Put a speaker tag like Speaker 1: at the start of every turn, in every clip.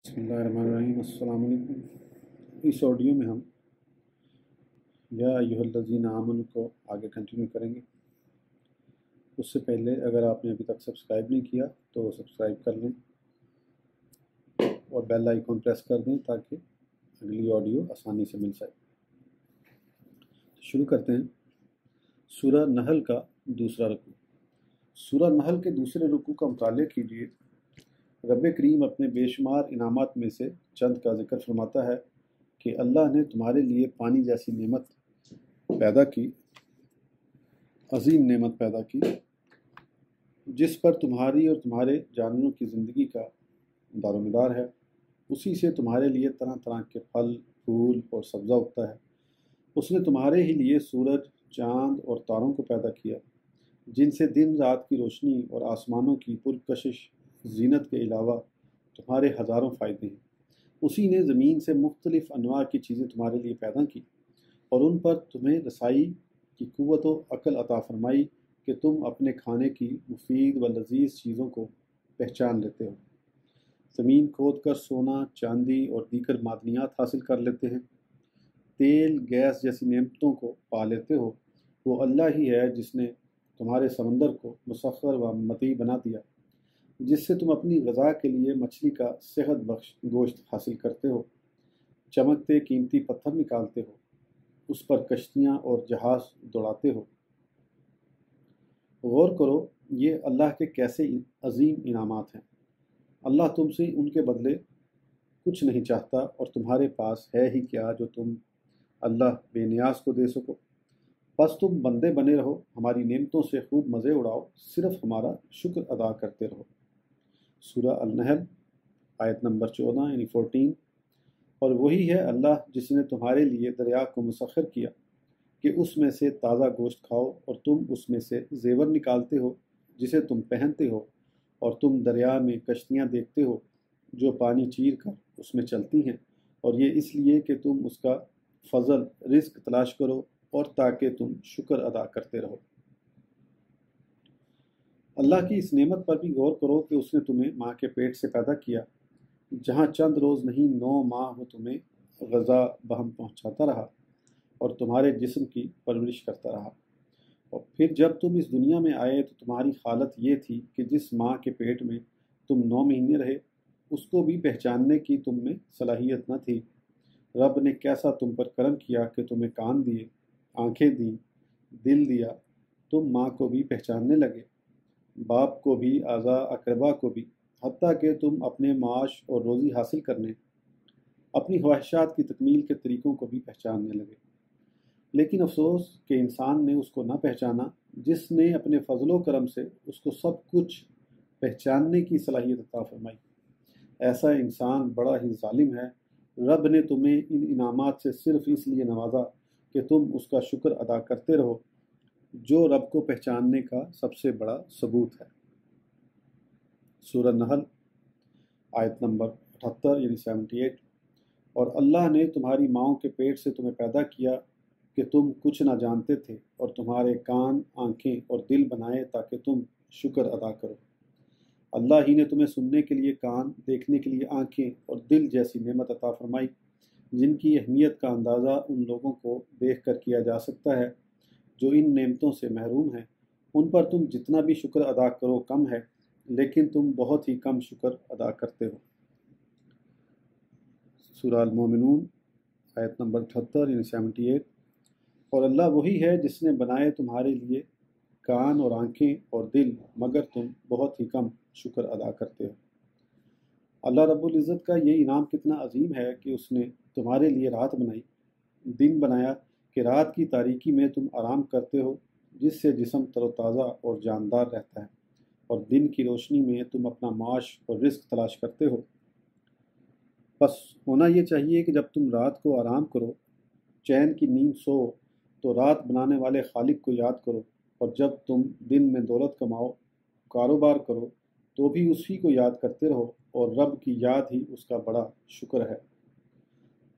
Speaker 1: بسم اللہ الرحمن الرحیم۔ السلام علیکم۔ اس آڈیو میں ہم یا ایھا الذین آمنوا کو آگے کنٹینیو کریں گے۔ اس سے پہلے اگر آپ نے ابھی تک سبسکرائب نہیں کیا تو سبسکرائب کر لیں اور بیل آئیکن پریس کر دیں تاکہ اگلی آڈیو آسانی سے مل سکے۔ شروع کرتے ہیں۔ سورہ نحل کا دوسرا رکوع۔ سورہ نحل کے دوسرے رکوع کا مطالعہ کیجیے۔ رب کریم اپنے بے شمار انعامات میں سے چند کا ذکر فرماتا ہے کہ اللہ نے تمہارے لیے پانی جیسی نعمت پیدا کی، عظیم نعمت پیدا کی، جس پر تمہاری اور تمہارے جانوروں کی زندگی کا دار و مدار ہے۔ اسی سے تمہارے لیے طرح طرح کے پھل، پھول اور سبزہ اگتا ہے۔ اس نے تمہارے ہی لیے سورج، چاند اور تاروں کو پیدا کیا، جن سے دن رات کی روشنی اور آسمانوں کی پرکشش زینت کے علاوہ تمہارے ہزاروں فائدے ہیں۔ اسی نے زمین سے مختلف انواع کی چیزیں تمہارے لیے پیدا کی اور ان پر تمہیں رسائی کی قوت و عقل عطا فرمائی کہ تم اپنے کھانے کی مفید و لذیذ چیزوں کو پہچان لیتے ہو۔ زمین کھود کر سونا، چاندی اور دیگر معدنیات حاصل کر لیتے ہیں۔ تیل، گیس جیسی نعمتوں کو پا لیتے ہو۔ وہ اللہ ہی ہے جس نے تمہارے سمندر کو مسخر و مطیع بنا دیا، جس سے تم اپنی غذا کے لیے مچھلی کا صحت بخش گوشت حاصل کرتے ہو، چمکتے قیمتی پتھر نکالتے ہو، اس پر کشتیاں اور جہاز دوڑاتے ہو۔ غور کرو، یہ اللہ کے کیسے عظیم انعامات ہیں۔ اللہ تم سے ان کے بدلے کچھ نہیں چاہتا اور تمہارے پاس ہے ہی کیا جو تم اللہ بے نیاز کو دے سکو۔ بس تم بندے بنے رہو، ہماری نعمتوں سے خوب مزے اڑاؤ، صرف ہمارا شکر ادا کرتے رہو۔ سورہ النحل آیت نمبر 14 یعنی 14۔ اور وہی ہے اللہ جس نے تمہارے لیے دریا کو مسخر کیا کہ اس میں سے تازہ گوشت کھاؤ، اور تم اس میں سے زیور نکالتے ہو جسے تم پہنتے ہو، اور تم دریا میں کشتیاں دیکھتے ہو جو پانی چیر کر اس میں چلتی ہیں، اور یہ اس لیے کہ تم اس کا فضل رزق تلاش کرو اور تاکہ تم شکر ادا کرتے رہو۔ اللہ کی اس نعمت پر بھی غور کرو کہ اس نے تمہیں ماں کے پیٹ سے پیدا کیا، جہاں چند روز نہیں 9 ماہ وہ تمہیں غذا بہم پہنچاتا رہا اور تمہارے جسم کی پرورش کرتا رہا۔ اور پھر جب تم اس دنیا میں آئے تو تمہاری حالت یہ تھی کہ جس ماں کے پیٹ میں تم 9 مہینے رہے، اس کو بھی پہچاننے کی تم میں صلاحیت نہ تھی۔ رب نے کیسا تم پر کرم کیا کہ تمہیں کان دیے، آنکھیں دیں، دل دیا، تم ماں کو بھی پہچاننے لگے، باپ کو بھی، اعضاء اقربا کو بھی، حتیٰ کہ تم اپنے معاش اور روزی حاصل کرنے، اپنی خواہشات کی تکمیل کے طریقوں کو بھی پہچاننے لگے۔ لیکن افسوس کہ انسان نے اس کو نہ پہچانا جس نے اپنے فضل و کرم سے اس کو سب کچھ پہچاننے کی صلاحیت عطا فرمائی۔ ایسا انسان بڑا ہی ظالم ہے۔ رب نے تمہیں ان انعامات سے صرف اس لیے نوازا کہ تم اس کا شکر ادا کرتے رہو، جو رب کو پہچاننے کا سب سے بڑا ثبوت ہے۔ سورہ نحل آیت نمبر 78 یعنی 78۔ اور اللہ نے تمہاری ماؤں کے پیٹ سے تمہیں پیدا کیا کہ تم کچھ نہ جانتے تھے، اور تمہارے کان، آنکھیں اور دل بنائے تاکہ تم شکر ادا کرو۔ اللہ ہی نے تمہیں سننے کے لیے کان، دیکھنے کے لیے آنکھیں اور دل جیسی نعمت عطا فرمائی، جن کی اہمیت کا اندازہ ان لوگوں کو دیکھ کر کیا جا سکتا ہے جو ان نعمتوں سے محروم ہیں۔ ان پر تم جتنا بھی شکر ادا کرو کم ہے، لیکن تم بہت ہی کم شکر ادا کرتے ہو۔ سورہ المومنون آیت نمبر 78 یعنی 78۔ اور اللہ وہی ہے جس نے بنائے تمہارے لیے کان اور آنکھیں اور دل، مگر تم بہت ہی کم شکر ادا کرتے ہو۔ اللہ رب العزت کا یہ انعام کتنا عظیم ہے کہ اس نے تمہارے لیے رات بنائی، دن بنایا کہ رات کی تاریکی میں تم آرام کرتے ہو، جس سے جسم تر و تازہ اور جاندار رہتا ہے، اور دن کی روشنی میں تم اپنا معاش اور رزق تلاش کرتے ہو۔ بس ہونا یہ چاہیے کہ جب تم رات کو آرام کرو، چین کی نیند سو، تو رات بنانے والے خالق کو یاد کرو، اور جب تم دن میں دولت کماؤ، کاروبار کرو، تو بھی اسی کو یاد کرتے رہو، اور رب کی یاد ہی اس کا بڑا شکر ہے۔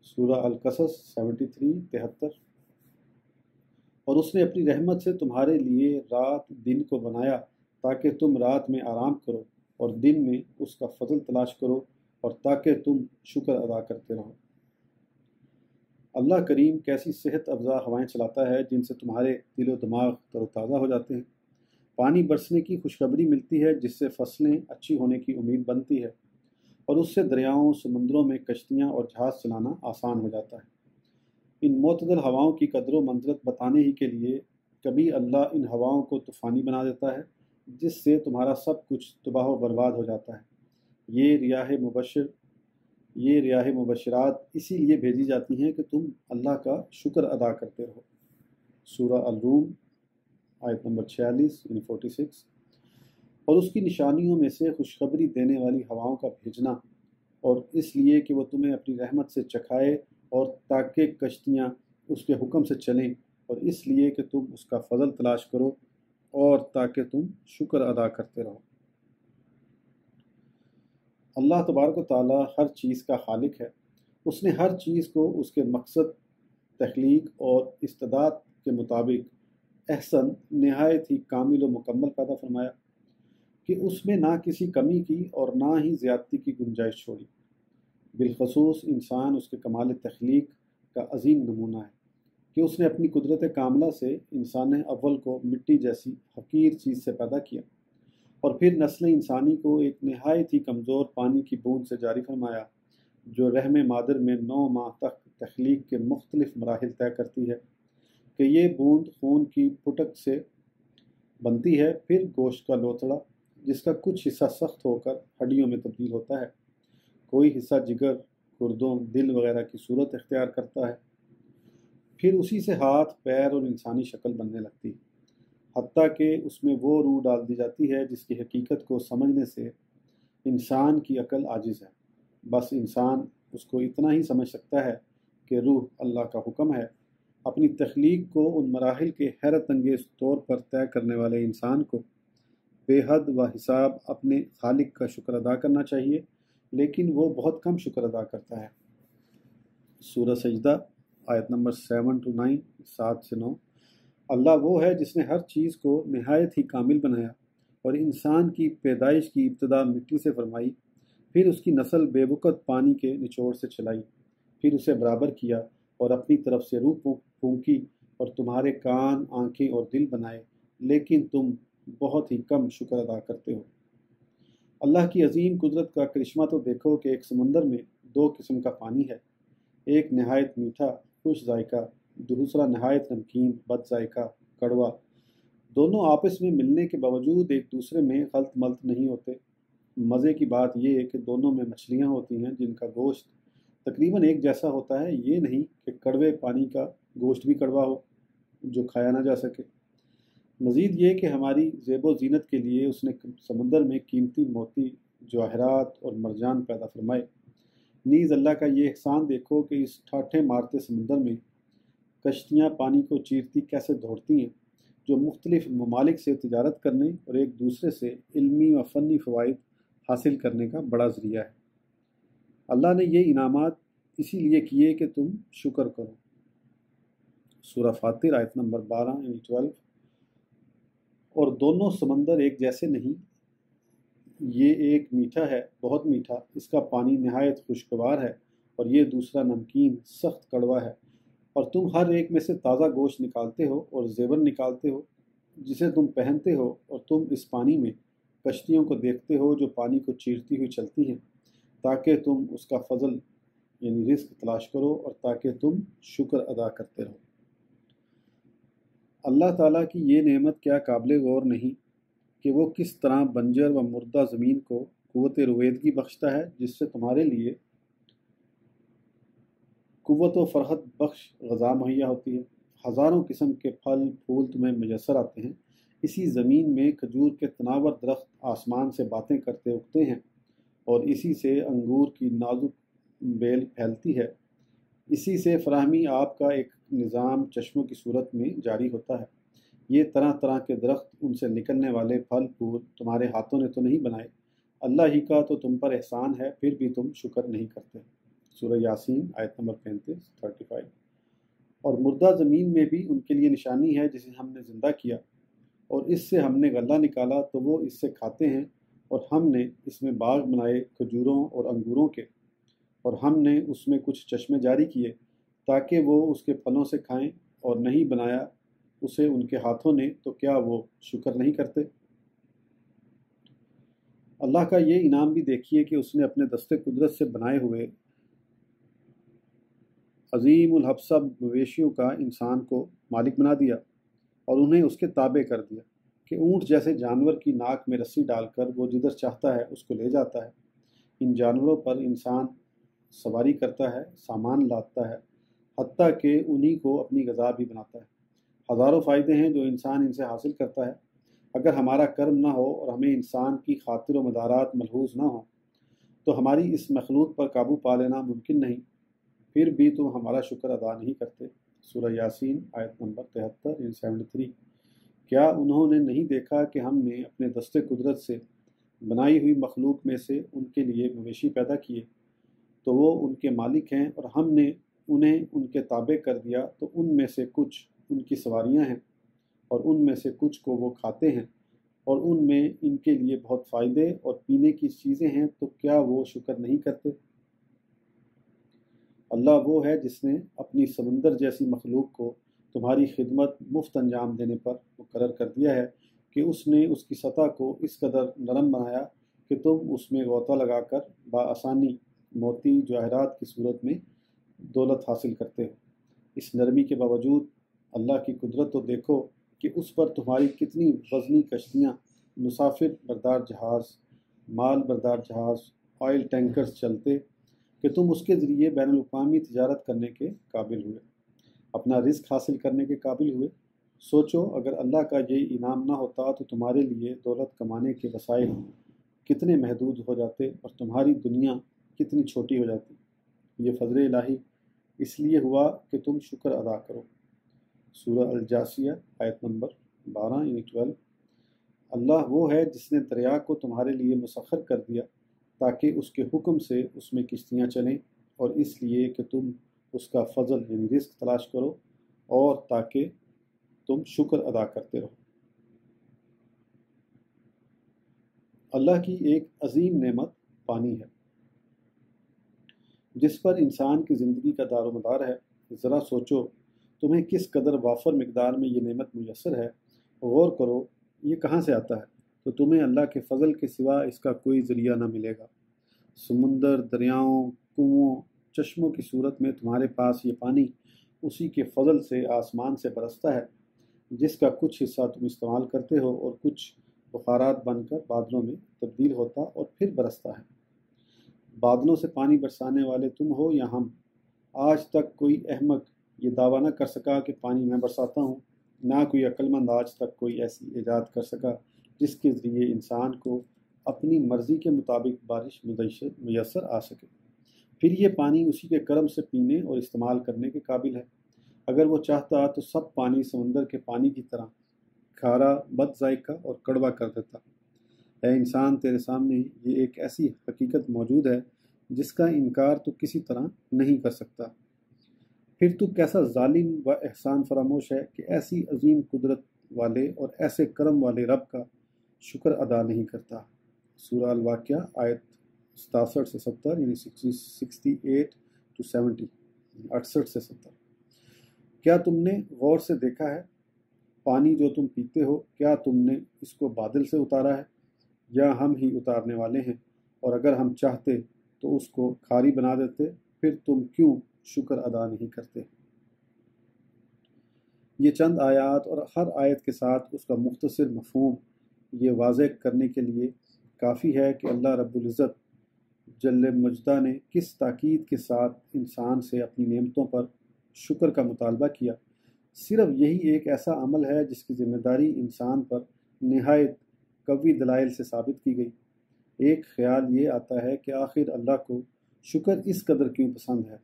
Speaker 1: سورہ القصص 73 73۔ اور اس نے اپنی رحمت سے تمہارے لیے رات دن کو بنایا تاکہ تم رات میں آرام کرو اور دن میں اس کا فضل تلاش کرو، اور تاکہ تم شکر ادا کرتے رہو۔ اللہ کریم کیسی صحت افزا ہوائیں چلاتا ہے جن سے تمہارے دل و دماغ تر و تازہ ہو جاتے ہیں۔ پانی برسنے کی خوشخبری ملتی ہے جس سے فصلیں اچھی ہونے کی امید بنتی ہے، اور اس سے دریاؤں، سمندروں میں کشتیاں اور جہاز چلانا آسان ہو جاتا ہے۔ ان معتدل ہواؤں کی قدر و منزلت بتانے ہی کے لیے کبھی اللہ ان ہواؤں کو طوفانی بنا دیتا ہے جس سے تمہارا سب کچھ تباہ و برباد ہو جاتا ہے۔ یہ ریاح مبشرات اسی لیے بھیجی جاتی ہیں کہ تم اللہ کا شکر ادا کرتے رہو۔ سورہ الروم آیت نمبر 46 یعنی 46۔ اور اس کی نشانیوں میں سے خوشخبری دینے والی ہواؤں کا بھیجنا، اور اس لیے کہ وہ تمہیں اپنی رحمت سے چکھائے، اور تاکہ کشتیاں اس کے حکم سے چلیں، اور اس لیے کہ تم اس کا فضل تلاش کرو، اور تاکہ تم شکر ادا کرتے رہو۔ اللہ تبارک و تعالیٰ ہر چیز کا خالق ہے۔ اس نے ہر چیز کو اس کے مقصد، تخلیق اور استعداد کے مطابق احسن نہایت ہی کامل و مکمل پیدا فرمایا کہ اس میں نہ کسی کمی کی اور نہ ہی زیادتی کی گنجائش چھوڑی۔ بالخصوص انسان اس کے کمال تخلیق کا عظیم نمونہ ہے کہ اس نے اپنی قدرت کاملہ سے انسان اول کو مٹی جیسی حقیر چیز سے پیدا کیا، اور پھر نسل انسانی کو ایک نہایت ہی کمزور پانی کی بوند سے جاری فرمایا جو رحم مادر میں 9 ماہ تک تخلیق کے مختلف مراحل طے کرتی ہے کہ یہ بوند خون کی پھٹک سے بنتی ہے، پھر گوشت کا لوتھڑا جس کا کچھ حصہ سخت ہو کر ہڈیوں میں تبدیل ہوتا ہے، کوئی حصہ جگر، گردوں، دل وغیرہ کی صورت اختیار کرتا ہے، پھر اسی سے ہاتھ، پیر اور انسانی شکل بننے لگتی ہے، حتیٰ کہ اس میں وہ روح ڈال دی جاتی ہے جس کی حقیقت کو سمجھنے سے انسان کی عقل عاجز ہے۔ بس انسان اس کو اتنا ہی سمجھ سکتا ہے کہ روح اللہ کا حکم ہے۔ اپنی تخلیق کو ان مراحل کے حیرت انگیز طور پر طے کرنے والے انسان کو بے حد و حساب اپنے خالق کا شکر ادا کرنا چاہیے، لیکن وہ بہت کم شکر ادا کرتا ہے۔ سورہ سجدہ آیت نمبر 7 to 9، 7 سے 9۔ اللہ وہ ہے جس نے ہر چیز کو نہایت ہی کامل بنایا، اور انسان کی پیدائش کی ابتدا مٹی سے فرمائی، پھر اس کی نسل بے وقت پانی کے نچوڑ سے چلائی، پھر اسے برابر کیا اور اپنی طرف سے روح پھونکی، اور تمہارے کان، آنکھیں اور دل بنائے، لیکن تم بہت ہی کم شکر ادا کرتے ہو۔ اللہ کی عظیم قدرت کا کرشمہ تو دیکھو کہ ایک سمندر میں 2 قسم کا پانی ہے، ایک نہایت میٹھا خوش ذائقہ، دوسرا نہایت نمکین بد ذائقہ کڑوا۔ دونوں آپس میں ملنے کے باوجود ایک دوسرے میں خلط ملط نہیں ہوتے۔ مزے کی بات یہ ہے کہ دونوں میں مچھلیاں ہوتی ہیں جن کا گوشت تقریباً ایک جیسا ہوتا ہے، یہ نہیں کہ کڑوے پانی کا گوشت بھی کڑوا ہو جو کھایا نہ جا سکے۔ مزید یہ کہ ہماری زیب و زینت کے لیے اس نے سمندر میں قیمتی موتی، جواہرات اور مرجان پیدا فرمائے۔ نیز اللہ کا یہ احسان دیکھو کہ اس ٹھاٹھے مارتے سمندر میں کشتیاں پانی کو چیرتی کیسے دوڑتی ہیں، جو مختلف ممالک سے تجارت کرنے اور ایک دوسرے سے علمی و فنی فوائد حاصل کرنے کا بڑا ذریعہ ہے۔ اللہ نے یہ انعامات اسی لیے کیے کہ تم شکر کرو۔ سورہ فاطر آیت نمبر 12 یعنی 12۔ اور دونوں سمندر ایک جیسے نہیں، یہ ایک میٹھا ہے، بہت میٹھا، اس کا پانی نہایت خوشگوار ہے، اور یہ دوسرا نمکین سخت کڑوا ہے، اور تم ہر ایک میں سے تازہ گوشت نکالتے ہو اور زیور نکالتے ہو جسے تم پہنتے ہو، اور تم اس پانی میں کشتیوں کو دیکھتے ہو جو پانی کو چیرتی ہوئی چلتی ہیں، تاکہ تم اس کا فضل یعنی رزق تلاش کرو، اور تاکہ تم شکر ادا کرتے رہو۔ اللہ تعالیٰ کی یہ نعمت کیا قابل غور نہیں کہ وہ کس طرح بنجر و مردہ زمین کو قوت رویدگی بخشتا ہے، جس سے تمہارے لیے قوت و فرحت بخش غذا مہیا ہوتی ہے۔ ہزاروں قسم کے پھل پھول تمہیں میسر آتے ہیں۔ اسی زمین میں کھجور کے تناور درخت آسمان سے باتیں کرتے اگتے ہیں، اور اسی سے انگور کی نازک بیل پھیلتی ہے۔ اسی سے فراہمی آپ کا ایک نظام چشموں کی صورت میں جاری ہوتا ہے۔ یہ طرح طرح کے درخت، ان سے نکلنے والے پھل پھول تمہارے ہاتھوں نے تو نہیں بنائے، اللہ ہی کا تو تم پر احسان ہے، پھر بھی تم شکر نہیں کرتے۔ سورہ یاسین آیت نمبر 35۔ اور مردہ زمین میں بھی ان کے لیے نشانی ہے جسے ہم نے زندہ کیا، اور اس سے ہم نے غلہ نکالا تو وہ اس سے کھاتے ہیں، اور ہم نے اس میں باغ بنائے کھجوروں اور انگوروں کے، اور ہم نے اس میں کچھ چشمے جاری کیے تاکہ وہ اس کے پھلوں سے کھائیں، اور نہیں بنایا اسے ان کے ہاتھوں نے، تو کیا وہ شکر نہیں کرتے؟ اللہ کا یہ انعام بھی دیکھیے کہ اس نے اپنے دست قدرت سے بنائے ہوئے عظیم الحبسہ مویشیوں کا انسان کو مالک بنا دیا اور انہیں اس کے تابع کر دیا کہ اونٹ جیسے جانور کی ناک میں رسی ڈال کر وہ جدھر چاہتا ہے اس کو لے جاتا ہے۔ ان جانوروں پر انسان سواری کرتا ہے، سامان لاتا ہے، حتیٰ کہ انہی کو اپنی غذا بھی بناتا ہے۔ ہزاروں فائدے ہیں جو انسان ان سے حاصل کرتا ہے۔ اگر ہمارا کرم نہ ہو اور ہمیں انسان کی خاطر و مدارات ملحوظ نہ ہو تو ہماری اس مخلوق پر قابو پا لینا ممکن نہیں۔ پھر بھی تم ہمارا شکر ادا نہیں کرتے۔ سورہ یاسین آیت نمبر 73 73۔ کیا انہوں نے نہیں دیکھا کہ ہم نے اپنے دست قدرت سے بنائی ہوئی مخلوق میں سے ان کے لیے مویشی پیدا کیے تو وہ ان کے مالک ہیں، اور ہم نے انہیں ان کے تابع کر دیا تو ان میں سے کچھ ان کی سواریاں ہیں اور ان میں سے کچھ کو وہ کھاتے ہیں، اور ان میں ان کے لیے بہت فائدے اور پینے کی چیزیں ہیں، تو کیا وہ شکر نہیں کرتے؟ اللہ وہ ہے جس نے اپنی سمندر جیسی مخلوق کو تمہاری خدمت مفت انجام دینے پر مقرر کر دیا ہے کہ اس نے اس کی سطح کو اس قدر نرم بنایا کہ تم اس میں غوطہ لگا کر بآسانی موتی جواہرات کی صورت میں دولت حاصل کرتے ہو۔ اس نرمی کے باوجود اللہ کی قدرت تو دیکھو کہ اس پر تمہاری کتنی وزنی کشتیاں، مسافر بردار جہاز، مال بردار جہاز، آئل ٹینکرز چلتے کہ تم اس کے ذریعے بین الاقوامی تجارت کرنے کے قابل ہوئے، اپنا رزق حاصل کرنے کے قابل ہوئے۔ سوچو اگر اللہ کا یہ انعام نہ ہوتا تو تمہارے لیے دولت کمانے کے وسائل کتنے محدود ہو جاتے اور تمہاری دنیا کتنی چھوٹی ہو جاتی۔ یہ فضل الہی اس لیے ہوا کہ تم شکر ادا کرو۔ سورہ الجاثیہ آیت نمبر 12 یعنی 12۔ اللہ وہ ہے جس نے دریا کو تمہارے لیے مسخر کر دیا تاکہ اس کے حکم سے اس میں کشتیاں چلیں، اور اس لیے کہ تم اس کا فضل یعنی رزق تلاش کرو، اور تاکہ تم شکر ادا کرتے رہو۔ اللہ کی ایک عظیم نعمت پانی ہے جس پر انسان کی زندگی کا دار و مدار ہے۔ ذرا سوچو تمہیں کس قدر وافر مقدار میں یہ نعمت میسر ہے۔ غور کرو یہ کہاں سے آتا ہے، تو تمہیں اللہ کے فضل کے سوا اس کا کوئی ذریعہ نہ ملے گا۔ سمندر، دریاؤں، کنوؤں، چشموں کی صورت میں تمہارے پاس یہ پانی اسی کے فضل سے آسمان سے برستا ہے، جس کا کچھ حصہ تم استعمال کرتے ہو اور کچھ بخارات بن کر بادلوں میں تبدیل ہوتا اور پھر برستا ہے۔ بادلوں سے پانی برسانے والے تم ہو یا ہم؟ آج تک کوئی احمق یہ دعویٰ نہ کر سکا کہ پانی میں برساتا ہوں، نہ کوئی عقل مند آج تک کوئی ایسی ایجاد کر سکا جس کے ذریعے انسان کو اپنی مرضی کے مطابق بارش میسر آ سکے۔ پھر یہ پانی اسی کے کرم سے پینے اور استعمال کرنے کے قابل ہے۔ اگر وہ چاہتا تو سب پانی سمندر کے پانی کی طرح کھارا، بد ذائقہ اور کڑوا کر دیتا۔ اے انسان، تیرے سامنے یہ ایک ایسی حقیقت موجود ہے جس کا انکار تو کسی طرح نہیں کر سکتا۔ پھر تو کیسا ظالم و احسان فراموش ہے کہ ایسی عظیم قدرت والے اور ایسے کرم والے رب کا شکر ادا نہیں کرتا۔ سورہ الواقعہ آیت 67 سے 70 یعنی 68 to 70، 68 سے 70۔ کیا تم نے غور سے دیکھا ہے پانی جو تم پیتے ہو، کیا تم نے اس کو بادل سے اتارا ہے یا ہم ہی اتارنے والے ہیں؟ اور اگر ہم چاہتے تو اس کو کھاری بنا دیتے، پھر تم کیوں شکر ادا نہیں کرتے؟ یہ چند آیات اور ہر آیت کے ساتھ اس کا مختصر مفہوم یہ واضح کرنے کے لیے کافی ہے کہ اللہ رب العزت جل مجدہ نے کس تاکید کے ساتھ انسان سے اپنی نعمتوں پر شکر کا مطالبہ کیا۔ صرف یہی ایک ایسا عمل ہے جس کی ذمہ داری انسان پر نہایت قوی دلائل سے ثابت کی گئی۔ ایک خیال یہ آتا ہے کہ آخر اللہ کو شکر اس قدر کیوں پسند ہے؟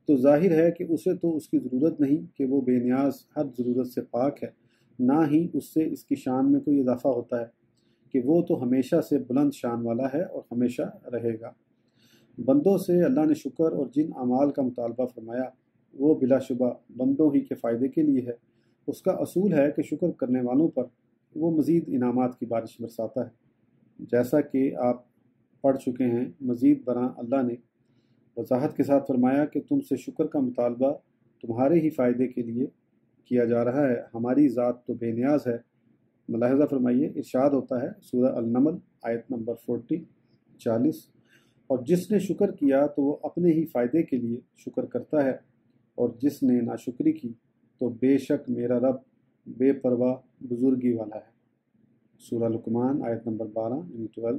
Speaker 1: تو ظاہر ہے کہ اسے تو اس کی ضرورت نہیں کہ وہ بے نیاز ہر ضرورت سے پاک ہے، نہ ہی اس سے اس کی شان میں کوئی اضافہ ہوتا ہے کہ وہ تو ہمیشہ سے بلند شان والا ہے اور ہمیشہ رہے گا۔ بندوں سے اللہ نے شکر اور جن اعمال کا مطالبہ فرمایا وہ بلا شبہ بندوں ہی کے فائدے کے لیے ہے۔ اس کا اصول ہے کہ شکر کرنے والوں پر وہ مزید انعامات کی بارش برساتا ہے۔ جیسا کہ آپ پڑھ چکے ہیں، مزید برآں اللہ نے وضاحت کے ساتھ فرمایا کہ تم سے شکر کا مطالبہ تمہارے ہی فائدے کے لیے کیا جا رہا ہے، ہماری ذات تو بے نیاز ہے۔ ملاحظہ فرمائیے، ارشاد ہوتا ہے سورہ النمل آیت نمبر 40 اور جس نے شکر کیا تو وہ اپنے ہی فائدے کے لیے شکر کرتا ہے، اور جس نے ناشکری کی تو بے شک میرا رب بے پرواہ بزرگی والا ہے۔ سورہ لقمان آیت نمبر 12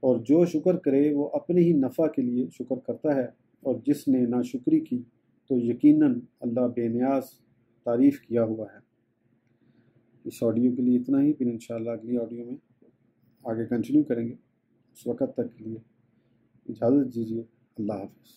Speaker 1: اور جو شکر کرے وہ اپنے ہی نفع کے لیے شکر کرتا ہے، اور جس نے ناشکری کی تو یقیناً اللہ بے نیاز تعریف کیا ہوا ہے۔ اس آڈیو کے لیے اتنا ہی، پھر انشاءاللہ اگلی آڈیو میں آگے کنٹینیو کریں گے۔ اس وقت تک کے لیے اجازت دیجیے، اللہ حافظ۔